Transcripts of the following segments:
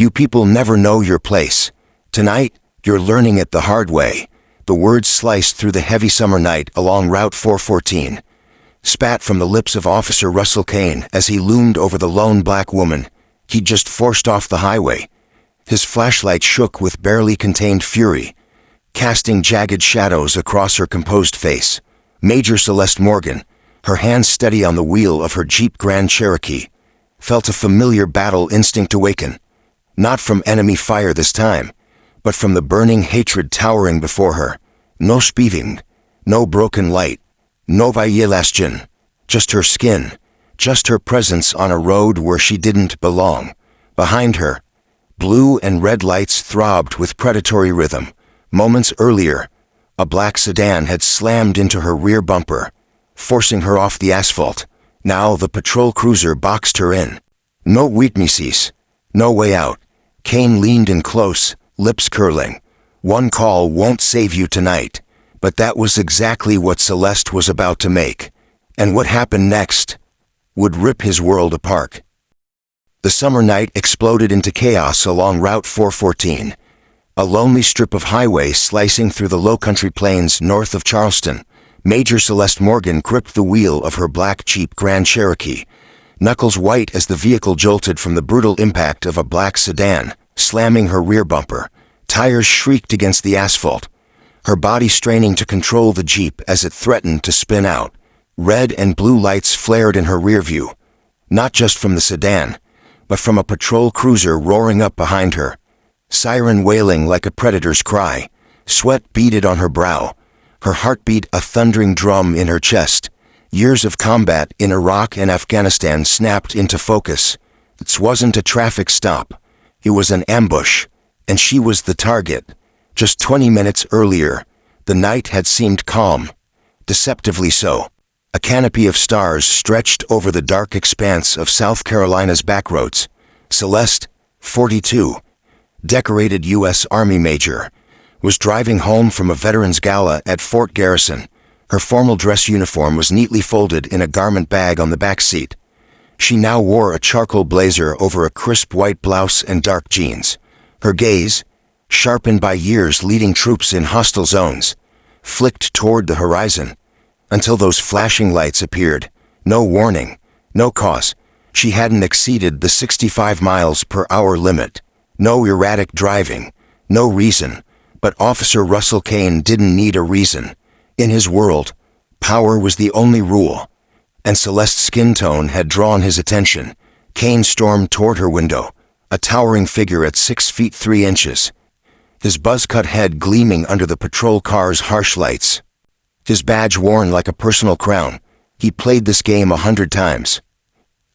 You people never know your place. Tonight, you're learning it the hard way. The words sliced through the heavy summer night along Route 414. Spat from the lips of Officer Russell Kane as he loomed over the lone black woman he'd just forced off the highway. His flashlight shook with barely contained fury, casting jagged shadows across her composed face. Major Celeste Morgan, her hands steady on the wheel of her Jeep Grand Cherokee, felt a familiar battle instinct awaken. Not from enemy fire this time, but from the burning hatred towering before her. No spiving, no broken light, no violation, just her skin, just her presence on a road where she didn't belong. Behind her, blue and red lights throbbed with predatory rhythm. Moments earlier, a black sedan had slammed into her rear bumper, forcing her off the asphalt. Now the patrol cruiser boxed her in. No weaknesses, no way out. Kane leaned in close, lips curling. One call won't save you tonight. But that was exactly what Celeste was about to make. And what happened next would rip his world apart. The summer night exploded into chaos along Route 414, a lonely strip of highway slicing through the low-country plains north of Charleston. Major Celeste Morgan gripped the wheel of her black Jeep Grand Cherokee, knuckles white as the vehicle jolted from the brutal impact of a black sedan, slamming her rear bumper. Tires shrieked against the asphalt, her body straining to control the Jeep as it threatened to spin out. Red and blue lights flared in her rear view, not just from the sedan, but from a patrol cruiser roaring up behind her. Siren wailing like a predator's cry. Sweat beaded on her brow, her heartbeat a thundering drum in her chest. Years of combat in Iraq and Afghanistan snapped into focus. It wasn't a traffic stop. It was an ambush, and she was the target. Just 20 minutes earlier, the night had seemed calm, deceptively so. A canopy of stars stretched over the dark expanse of South Carolina's backroads. Celeste, 42, decorated U.S. Army major, was driving home from a veterans gala at Fort Garrison. Her formal dress uniform was neatly folded in a garment bag on the back seat. She now wore a charcoal blazer over a crisp white blouse and dark jeans. Her gaze, sharpened by years leading troops in hostile zones, flicked toward the horizon until those flashing lights appeared. No warning, no cause. She hadn't exceeded the 65 miles per hour limit. No erratic driving, no reason. But Officer Russell Kane didn't need a reason. In his world, power was the only rule, and Celeste's skin tone had drawn his attention. Kane stormed toward her window, a towering figure at 6 feet 3 inches, his buzz-cut head gleaming under the patrol car's harsh lights. His badge worn like a personal crown. He played this game 100 times.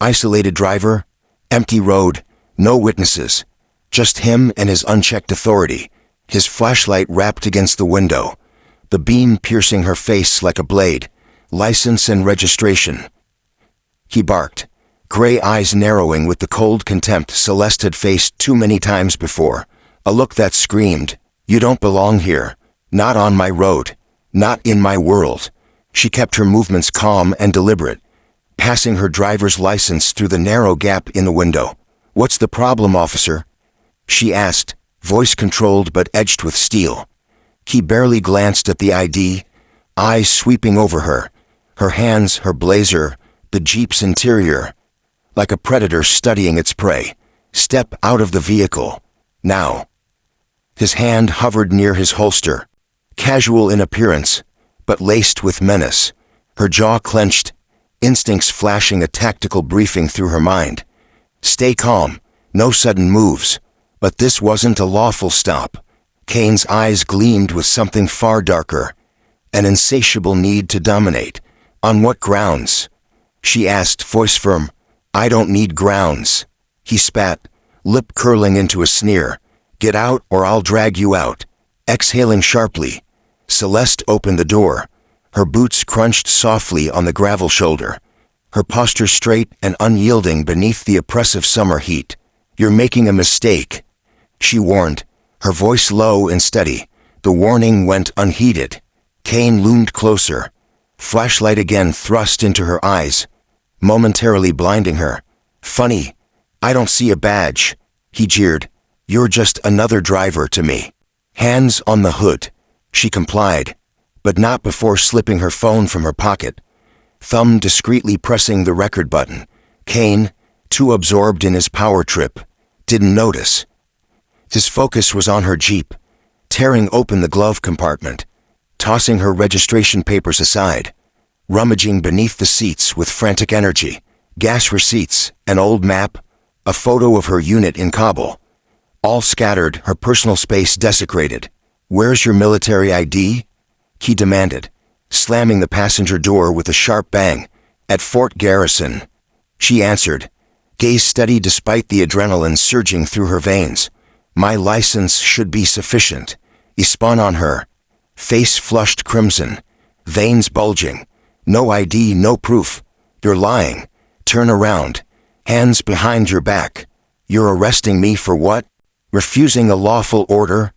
Isolated driver, empty road, no witnesses, just him and his unchecked authority. His flashlight rapped against the window, the beam piercing her face like a blade. License and registration. He barked, gray eyes narrowing with the cold contempt Celeste had faced too many times before. A look that screamed, "You don't belong here. Not on my road. Not in my world." She kept her movements calm and deliberate, passing her driver's license through the narrow gap in the window. "What's the problem, officer?" she asked, voice controlled but edged with steel. He barely glanced at the ID, eyes sweeping over her, her hands, her blazer, the Jeep's interior, like a predator studying its prey. "Step out of the vehicle. Now." His hand hovered near his holster, casual in appearance, but laced with menace. Her jaw clenched, instincts flashing a tactical briefing through her mind. Stay calm, no sudden moves. But this wasn't a lawful stop. Kane's eyes gleamed with something far darker, an insatiable need to dominate. "On what grounds?" she asked, voice firm. "I don't need grounds." He spat, lip curling into a sneer. "Get out or I'll drag you out." Exhaling sharply, Celeste opened the door. Her boots crunched softly on the gravel shoulder, her posture straight and unyielding beneath the oppressive summer heat. "You're making a mistake," she warned, her voice low and steady. The warning went unheeded. Kane loomed closer, flashlight again thrust into her eyes, momentarily blinding her. "Funny, I don't see a badge," he jeered, You're just another driver to me. Hands on the hood. She complied, but not before slipping her phone from her pocket. Thumb discreetly pressing the record button. Kane, too absorbed in his power trip, didn't notice. His focus was on her Jeep, tearing open the glove compartment, tossing her registration papers aside, rummaging beneath the seats with frantic energy, gas receipts, an old map, a photo of her unit in Kabul. All scattered, her personal space desecrated. "Where's your military ID?" he demanded, slamming the passenger door with a sharp bang. "At Fort Garrison," she answered, gaze steady despite the adrenaline surging through her veins. "My license should be sufficient." He spun on her, face flushed crimson, veins bulging. "No ID, no proof. You're lying. Turn around. Hands behind your back. You're arresting me for what? Refusing a lawful order?"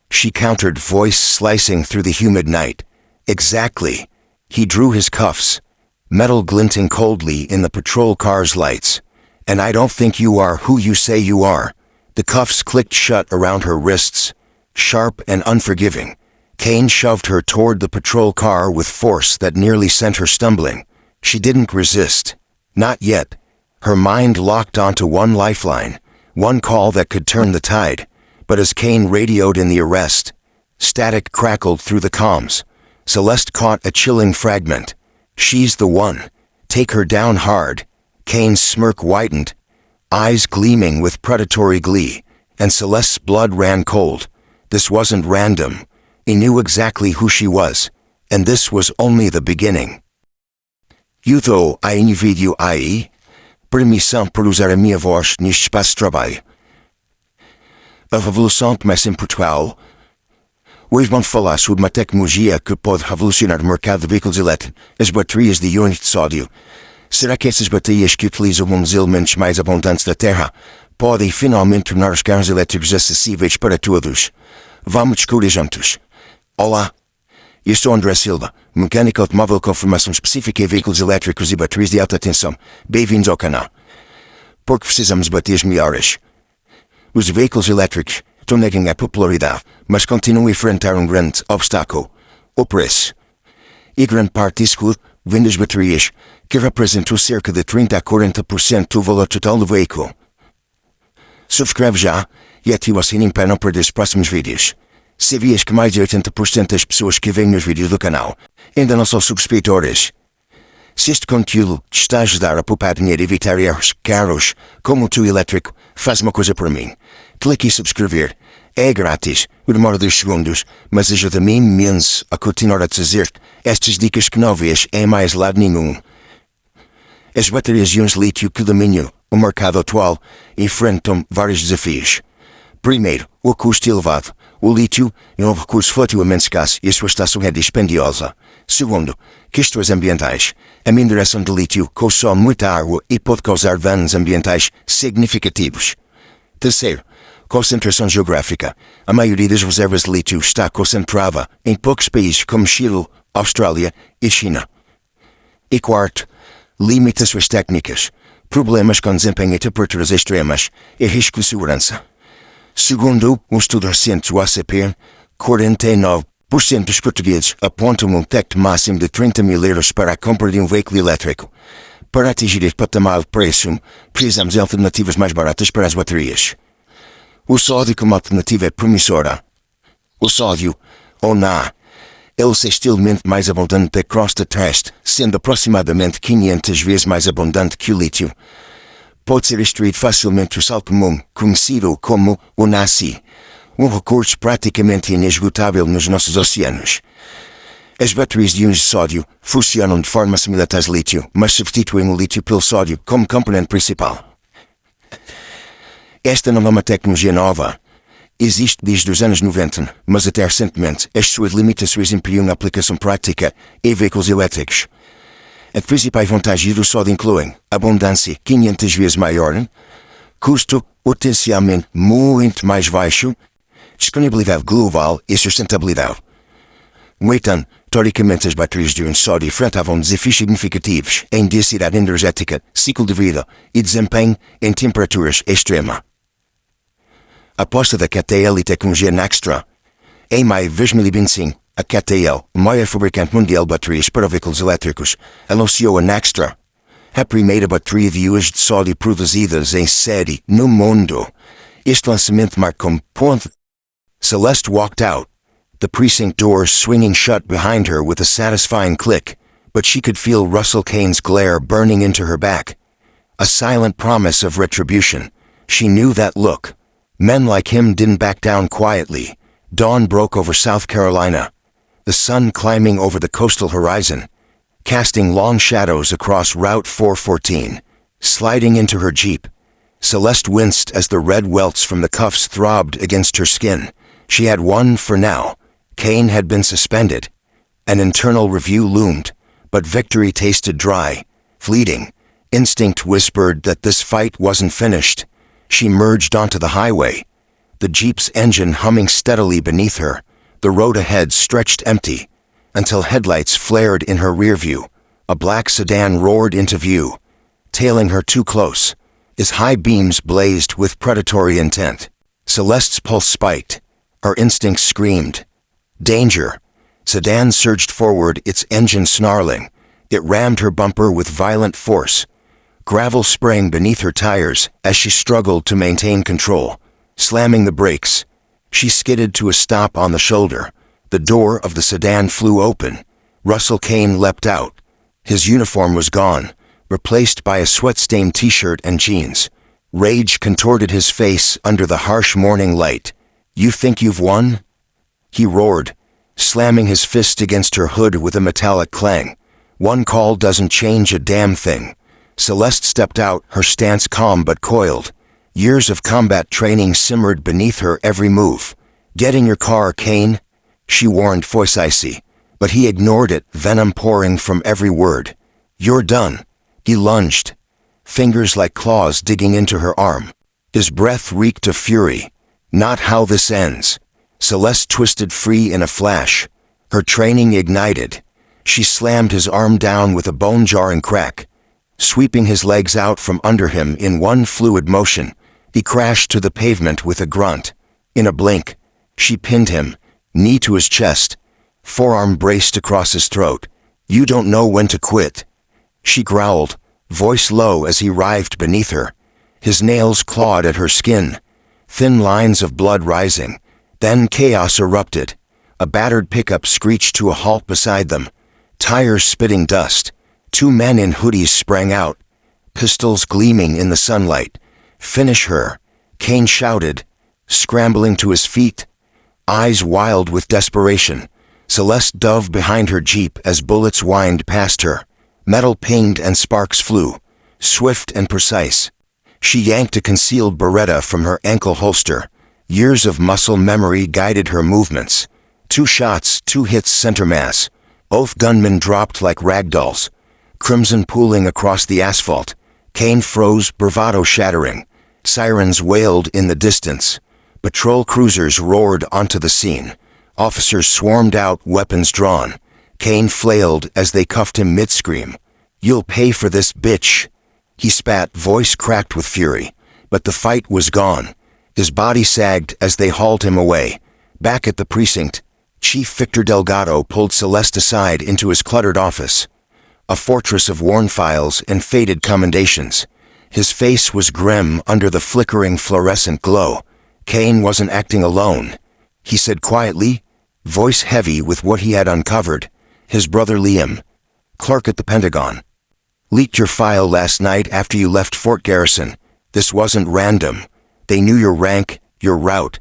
She countered, voice slicing through the humid night. "Exactly." He drew his cuffs, metal glinting coldly in the patrol car's lights. "And I don't think you are who you say you are." The cuffs clicked shut around her wrists, sharp and unforgiving. Kane shoved her toward the patrol car with force that nearly sent her stumbling. She didn't resist. Not yet. Her mind locked onto one lifeline, one call that could turn the tide. But as Kane radioed in the arrest, static crackled through the comms. Celeste caught a chilling fragment. "She's the one. Take her down hard." Kane's smirk widened, eyes gleaming with predatory glee, and Celeste's blood ran cold. This wasn't random. He knew exactly who she was, and this was only the beginning. "Yuto a indivíduo aí, permissão para usar a minha voz neste espaço de trabalho. A revolução começa em Portugal. Hoje vamos falar sobre uma tecnologia que pode revolucionar o mercado de veículos elétricos, as baterias de íons de sódio. Será que essas baterias que utilizam um dos elementos mais abundantes da Terra podem finalmente tornar os carros elétricos acessíveis para todos? Vamos descobrir juntos. Olá, eu sou André Silva, mecânico automóvel com formação específica em veículos elétricos e baterias de alta tensão. Bem-vindos ao canal. Porque precisamos de baterias melhores. Os veículos elétricos estão a ganhar popularidade, mas continuam a enfrentar um grande obstáculo: o preço. E grande parte disso vem das baterias, que representam cerca de 30 a 40% do valor total do veículo. Subscreve já e ativa o sininho para não perder os próximos vídeos. Sabias que mais de 80% das pessoas que veem nos vídeos do canal ainda não são subscritores? Se este conteúdo te está a ajudar a poupar dinheiro e evitar erros caros como o teu elétrico, faz uma coisa por mim. Clique em subscrever. É grátis, demora 2 segundos, mas ajuda-me imenso a continuar a trazer estas dicas que não vês em mais lado nenhum. As baterias de íons de lítio que dominam o mercado atual enfrentam vários desafios. Primeiro, o custo elevado. O lítio é um recurso relativamente escasso e a sua extração é dispendiosa. Segundo, questões ambientais. A mineração de lítio consome muita água e pode causar danos ambientais significativos. Terceiro, concentração geográfica. A maioria das reservas de lítio está concentrada em poucos países como Chile, Austrália e China. E quarto, limitações técnicas. Problemas com desempenho e temperaturas extremas e risco de segurança. Segundo um estudo recente do ACP, 49% dos portugueses apontam um teto máximo de 30 mil euros para a compra de um veículo elétrico. Para atingir este patamar de preço, precisamos de alternativas mais baratas para as baterias. O sódio como alternativa é promissora. O sódio, ou Na, é o sexto elemento mais abundante da crosta terrestre, sendo aproximadamente 500 vezes mais abundante que o lítio. Pode ser extraído facilmente do sal comum, conhecido como o NaCl, um recurso praticamente inesgotável nos nossos oceanos. As baterias de íons de sódio funcionam de forma semelhante às lítio, mas substituem o lítio pelo sódio como componente principal. Esta não é uma tecnologia nova. Existe desde os anos 90, mas até recentemente as suas limitações impediam a aplicação prática em veículos elétricos. As principais vantagens do sódio incluem abundância 500 vezes maior, custo potencialmente muito mais baixo, disponibilidade global e sustentabilidade. No entanto, teoricamente as baterias de íons de sódio enfrentavam desafios significativos em densidade energética, ciclo de vida e desempenho em temperaturas extremas. Aposta da KTL e tecnologia extra. Em mai 2025, a KTL, o maior fabricante mundial de baterias para veículos elétricos, anunciou a Nextra, a primeira bateria de hoje de sódio produzidas em série no mundo. Este lançamento marcou um ponto. Celeste walked out, the precinct doors swinging shut behind her with a satisfying click, but she could feel Russell Kane's glare burning into her back. A silent promise of retribution. She knew that look. Men like him didn't back down quietly. Dawn broke over South Carolina, the sun climbing over the coastal horizon, casting long shadows across Route 414. Sliding into her Jeep, Celeste winced as the red welts from the cuffs throbbed against her skin. She had won for now. Kane had been suspended. An internal review loomed, but victory tasted dry, fleeting. Instinct whispered that this fight wasn't finished. She merged onto the highway, the Jeep's engine humming steadily beneath her. The road ahead stretched empty, until headlights flared in her rear view. A black sedan roared into view, tailing her too close. Its high beams blazed with predatory intent. Celeste's pulse spiked. Her instincts screamed. Danger! Sedan surged forward, its engine snarling. It rammed her bumper with violent force, gravel spraying beneath her tires as she struggled to maintain control. Slamming the brakes, she skidded to a stop on the shoulder. The door of the sedan flew open. Russell Kane leapt out. His uniform was gone, replaced by a sweat-stained t-shirt and jeans. Rage contorted his face under the harsh morning light. "You think you've won?" he roared, slamming his fist against her hood with a metallic clang. "One call doesn't change a damn thing." Celeste stepped out, her stance calm but coiled. Years of combat training simmered beneath her every move. "Get in your car, Kane," she warned, voice icy, but he ignored it, venom pouring from every word. "You're done." He lunged, fingers like claws digging into her arm. His breath reeked of fury. "Not how this ends." Celeste twisted free in a flash. Her training ignited. She slammed his arm down with a bone-jarring crack, sweeping his legs out from under him in one fluid motion. He crashed to the pavement with a grunt. In a blink, she pinned him, knee to his chest, forearm braced across his throat. "You don't know when to quit," she growled, voice low as he writhed beneath her. His nails clawed at her skin, thin lines of blood rising. Then chaos erupted. A battered pickup screeched to a halt beside them, tires spitting dust. Two men in hoodies sprang out, pistols gleaming in the sunlight. "Finish her," Kane shouted, scrambling to his feet, eyes wild with desperation. Celeste dove behind her Jeep as bullets whined past her. Metal pinged and sparks flew, swift and precise. She yanked a concealed Beretta from her ankle holster. Years of muscle memory guided her movements. 2 shots, 2 hits, center mass. Both gunmen dropped like ragdolls, crimson pooling across the asphalt. Kane froze, bravado shattering. Sirens wailed in the distance. Patrol cruisers roared onto the scene. Officers swarmed out, weapons drawn. Kane flailed as they cuffed him mid-scream. "You'll pay for this, bitch," he spat, voice cracked with fury. But the fight was gone. His body sagged as they hauled him away. Back at the precinct, Chief Victor Delgado pulled Celeste aside into his cluttered office, a fortress of worn files and faded commendations. His face was grim under the flickering fluorescent glow. Kane wasn't acting alone, he said quietly, voice heavy with what he had uncovered. His brother Liam, clerk at the Pentagon, leaked your file last night after you left Fort Garrison. This wasn't random. They knew your rank, your route,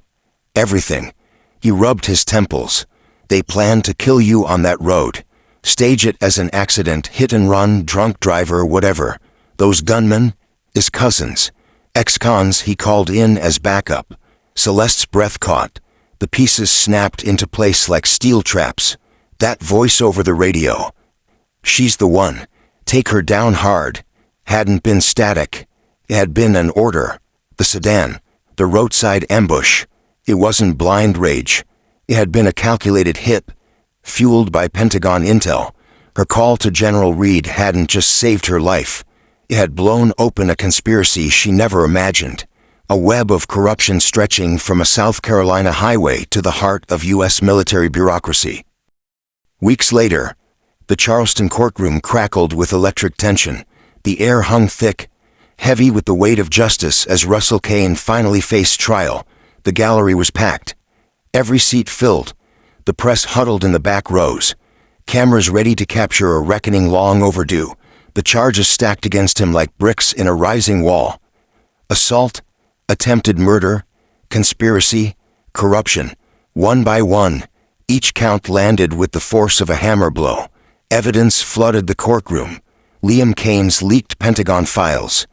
everything. He rubbed his temples. They planned to kill you on that road. Stage it as an accident, hit and run, drunk driver, whatever. Those gunmen, his cousins, ex-cons he called in as backup. Celeste's breath caught. The pieces snapped into place like steel traps. That voice over the radio. "She's the one. Take her down hard." Hadn't been static. It had been an order. The sedan, the roadside ambush. It wasn't blind rage. It had been a calculated hit, fueled by Pentagon intel. Her call to General Reed hadn't just saved her life. It had blown open a conspiracy she never imagined. a web of corruption stretching from a South Carolina highway to the heart of U.S. military bureaucracy. Weeks later, the Charleston courtroom crackled with electric tension. The air hung thick, heavy with the weight of justice as Russell Kane finally faced trial. The gallery was packed, every seat filled, the press huddled in the back rows, cameras ready to capture a reckoning long overdue, the charges stacked against him like bricks in a rising wall. Assault, attempted murder, conspiracy, corruption. One by one, each count landed with the force of a hammer blow. Evidence flooded the courtroom. Liam Kane's leaked Pentagon files,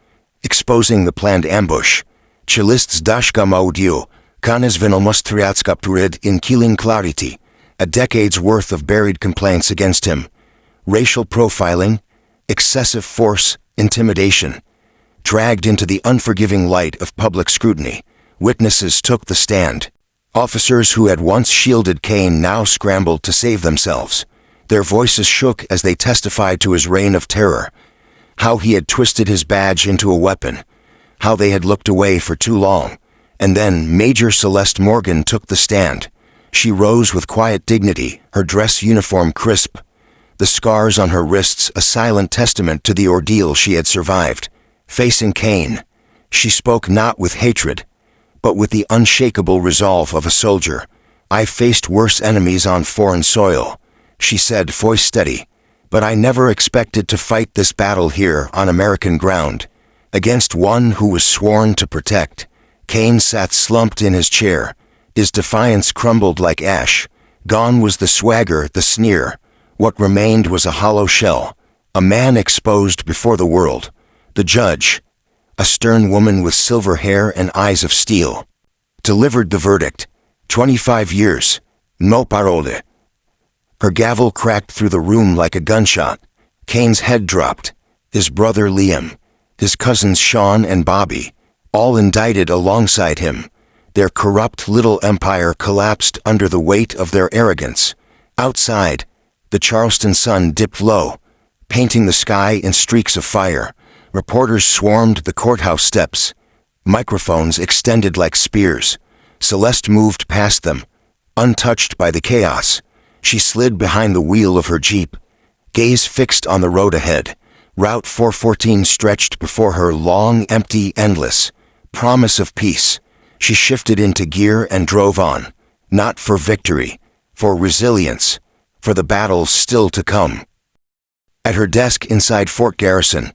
exposing the planned ambush. Celeste audio, kanes venomostриats captured in killing clarity. A decade's worth of buried complaints against him. Racial profiling, excessive force, intimidation. Dragged into the unforgiving light of public scrutiny, witnesses took the stand. Officers who had once shielded Kane now scrambled to save themselves. Their voices shook as they testified to his reign of terror, how he had twisted his badge into a weapon, how they had looked away for too long. And then Major Celeste Morgan took the stand. She rose with quiet dignity, her dress uniform crisp, the scars on her wrists a silent testament to the ordeal she had survived. Facing Kane, she spoke not with hatred, but with the unshakable resolve of a soldier. "I faced worse enemies on foreign soil," she said, voice steady, "but I never expected to fight this battle here on American ground, against one who was sworn to protect." Kane sat slumped in his chair, his defiance crumbled like ash. Gone was the swagger, the sneer. What remained was a hollow shell, a man exposed before the world. The judge, a stern woman with silver hair and eyes of steel, delivered the verdict. 25 years, no parole. Her gavel cracked through the room like a gunshot. Kane's head dropped. His brother Liam, his cousins Sean and Bobby, all indicted alongside him. Their corrupt little empire collapsed under the weight of their arrogance. Outside, the Charleston sun dipped low, painting the sky in streaks of fire. Reporters swarmed the courthouse steps, microphones extended like spears. Celeste moved past them, untouched by the chaos. She slid behind the wheel of her Jeep, gaze fixed on the road ahead. Route 414 stretched before her, long, empty, endless, promise of peace. She shifted into gear and drove on, not for victory, for resilience, for the battles still to come. At her desk inside Fort Garrison,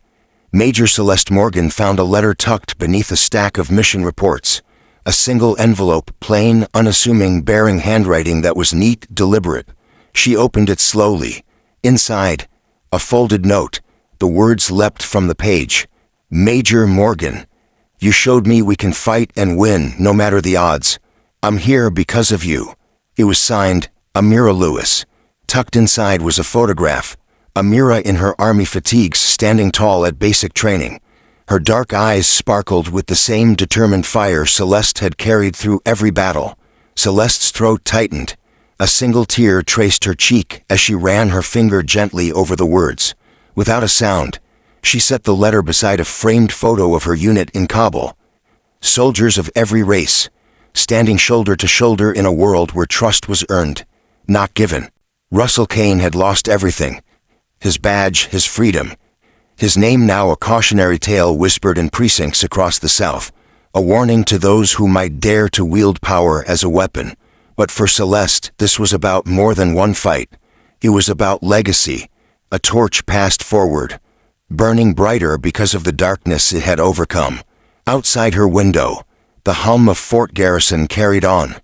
Major Celeste Morgan found a letter tucked beneath a stack of mission reports. A single envelope, plain, unassuming, bearing handwriting that was neat, deliberate. She opened it slowly. Inside, a folded note. The words leapt from the page. "Major Morgan, you showed me we can fight and win no matter the odds. I'm here because of you." It was signed, Amira Lewis. Tucked inside was a photograph. Amira in her army fatigues, standing tall at basic training. Her dark eyes sparkled with the same determined fire Celeste had carried through every battle. Celeste's throat tightened. A single tear traced her cheek as she ran her finger gently over the words. Without a sound, she set the letter beside a framed photo of her unit in Kabul. Soldiers of every race, standing shoulder to shoulder in a world where trust was earned, not given. Russell Kane had lost everything. His badge, his freedom. His name now a cautionary tale whispered in precincts across the South, a warning to those who might dare to wield power as a weapon. But for Celeste, this was about more than one fight. It was about legacy, a torch passed forward, burning brighter because of the darkness it had overcome. Outside her window, the hum of Fort Garrison carried on.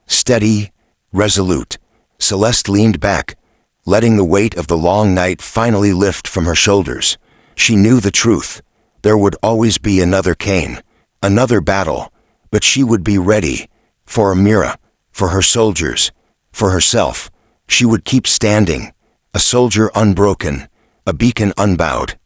Steady, resolute, Celeste leaned back, letting the weight of the long night finally lift from her shoulders. She knew the truth. There would always be another Kane, another battle, but she would be ready. For Amira, for her soldiers, for herself. She would keep standing, a soldier unbroken, a beacon unbowed.